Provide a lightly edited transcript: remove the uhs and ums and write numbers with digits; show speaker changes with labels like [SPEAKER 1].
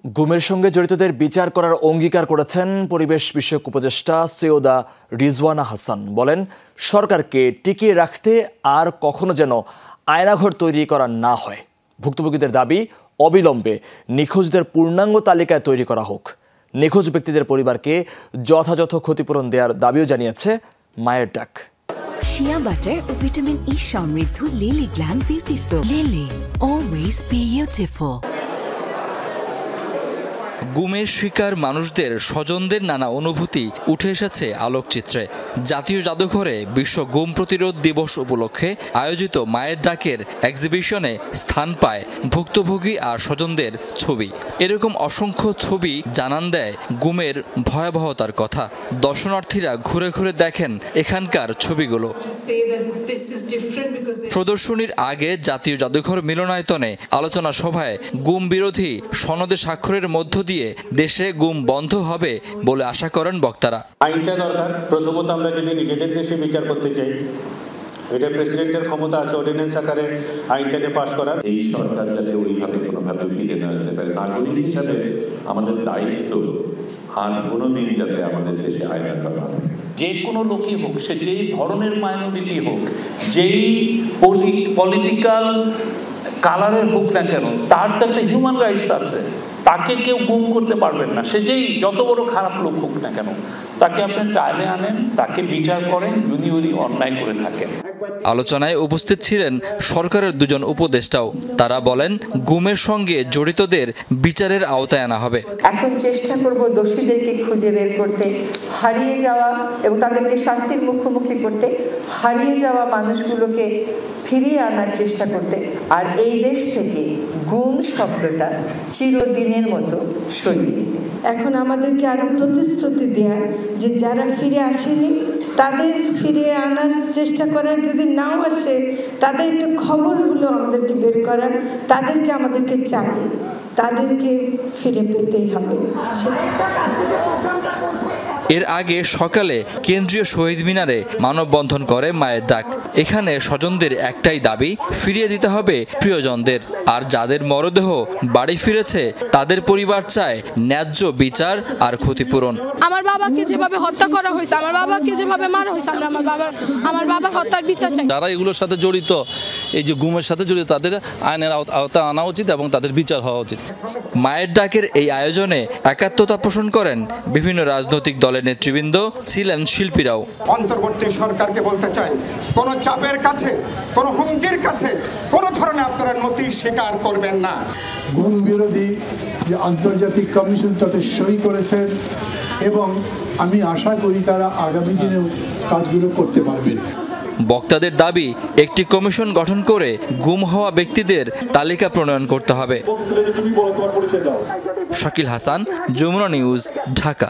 [SPEAKER 1] গুমের সঙ্গে জড়িতদের বিচার করার অঙ্গীকার করেছেন পরিবেশ বিষয়ক উপদেষ্টা সৈয়দা রিজওয়ানা হাসান। বলেন, সরকারকে টিকিয়ে রাখতে আর কখনো যেন আয়নাঘর তৈরি করা না হয়। ভুক্তভোগীদের দাবি, অবিলম্বে নিখোঁজদের পূর্ণাঙ্গ তালিকায় তৈরি করা হোক। নিখোঁজ ব্যক্তিদের পরিবারকে যথাযথ ক্ষতিপূরণ দেওয়ার দাবিও জানিয়েছে মায়ের ডাক।
[SPEAKER 2] শিয়া বাটার ও ভিটামিন ই সমৃদ্ধ lily glam beauty soap. Lily, always beautiful.
[SPEAKER 3] গুমের শিকার মানুষদের স্বজনদের নানা অনুভূতি উঠে এসেছে আলোকচিত্রে। জাতীয় জাদুঘরে বিশ্ব গুম প্রতিরোধ দিবস উপলক্ষে আয়োজিত মায়ের ডাকের এক্সিবিশনে স্থান পায় ভুক্তভোগী আর স্বজনদের ছবি। এরকম অসংখ্য ছবি জানান দেয় গুমের ভয়াবহতার কথা। দর্শনার্থীরা ঘুরে ঘুরে দেখেন এখানকার ছবিগুলো। প্রদর্শনীর আগে জাতীয় জাদুঘর মিলনায়তনে আলোচনা সভায় গুম বিরোধী সনদে স্বাক্ষরের মধ্য দিয়ে দেশে গুম বন্ধ হবে বলে আশা করেন বক্তারা।
[SPEAKER 4] আইনটা দরকার। প্রথমত আমরা যদি নিজেদের দেশে বিচার করতে চাই, এটা প্রেসিডেন্টের ক্ষমতা আছে অর্ডিন্যান্স আকারে আইনটাকে পাশ করার।
[SPEAKER 5] এই সরকার যাতে ওইভাবে কোনোভাবে ফিরে না যেতে পারে, নাগরিক হিসাবে আমাদের দায়িত্ব আর কোনোদিন যাতে আমাদের দেশে আইনাঘর না থাকে।
[SPEAKER 6] যে কোনো লোকই হোক, সে যেই ধরনের মাইনরিটি হোক, যেই পলিটিক্যাল কালারের হোক না কেন, তার তো একটা হিউম্যান রাইটস আছে। তাকে কেউ গুম করতে পারবেন না। সে যেই যত বড় খারাপ লোক হোক না কেন, তাকে আপনি ট্রায়ালে আনেন, তাকে বিচার করেন যদি উনি অন্যায় করে থাকেন।
[SPEAKER 3] আলোচনায় উপস্থিত ছিলেন সরকারের দুজন উপদেষ্টাও। তারা বলেন, গুমের সঙ্গে জড়িতদের বিচারের আওতায় আনা হবে।
[SPEAKER 7] এখন চেষ্টা করব দোষীদেরকে খুঁজে বের করতে, হারিয়ে যাওয়া এবং তাদেরকে শাস্তির মুখোমুখি করতে, হারিয়ে যাওয়া মানুষগুলোকে ফিরিয়ে আনার চেষ্টা করতে, আর এই দেশ থেকে গুম শব্দটা চিরদিনের মতো সরিয়ে দিতে।
[SPEAKER 8] এখন আমাদেরকে আরো প্রতিশ্রুতি দেয়া যে যারা ফিরে আসেনি তাদের ফিরিয়ে আনার চেষ্টা করার, যদি নাও আসে তাদের একটা খবর হলো আমাদেরকে বের করার, তাদেরকে আমাদেরকে চাই, তাদেরকে ফিরে পেতেই হবে।
[SPEAKER 3] এর আগে সকালে কেন্দ্রীয় শহীদ মিনারে মানববন্ধন করে মায়ের ডাক। এখানে স্বজনদের একটাই দাবি, ফিরিয়ে দিতে হবে প্রিয়জনদের। আর যাদের মরদেহ বাড়ি ফিরেছে তাদের পরিবার চায় ন্যায্য বিচার আর ক্ষতিপূরণ।
[SPEAKER 9] আমার বাবাকে যেভাবে হত্যা করা হয়েছে, আমার বাবাকে যেভাবে মারা হয়েছে, আমরা আমার বাবার হত্যার বিচার চাই।
[SPEAKER 10] যারা এগুলোর সাথে জড়িত, এই যে গুমের সাথে জড়িত, তাদের আইনের আওতায় আনা উচিত এবং তাদের বিচার হওয়া উচিত।
[SPEAKER 3] মায়ের ডাকের এই আয়োজনে একাত্মতা পোষণ করেন বিভিন্ন রাজনৈতিক দলের নেতৃবৃন্দ, ছিলেন শিল্পীরাও।
[SPEAKER 11] অন্তর্বর্তী সরকারকে বলতে চাই, কোন চাপের কাছে, কোন হুমকির কাছে কোন ধরনের আপনারা নথি স্বীকার করবেন না।
[SPEAKER 12] গুম বিরোধী যে আন্তর্জাতিক কমিশন তাতে সই করেছেন এবং আমি আশা করি তারা আগামী দিনেও কাজগুলো করতে পারবেন।
[SPEAKER 3] বক্তাদের দাবি, একটি কমিশন গঠন করে গুম হওয়া ব্যক্তিদের তালিকা প্রণয়ন করতে হবে। শাকিল হাসান, যমুনা নিউজ, ঢাকা।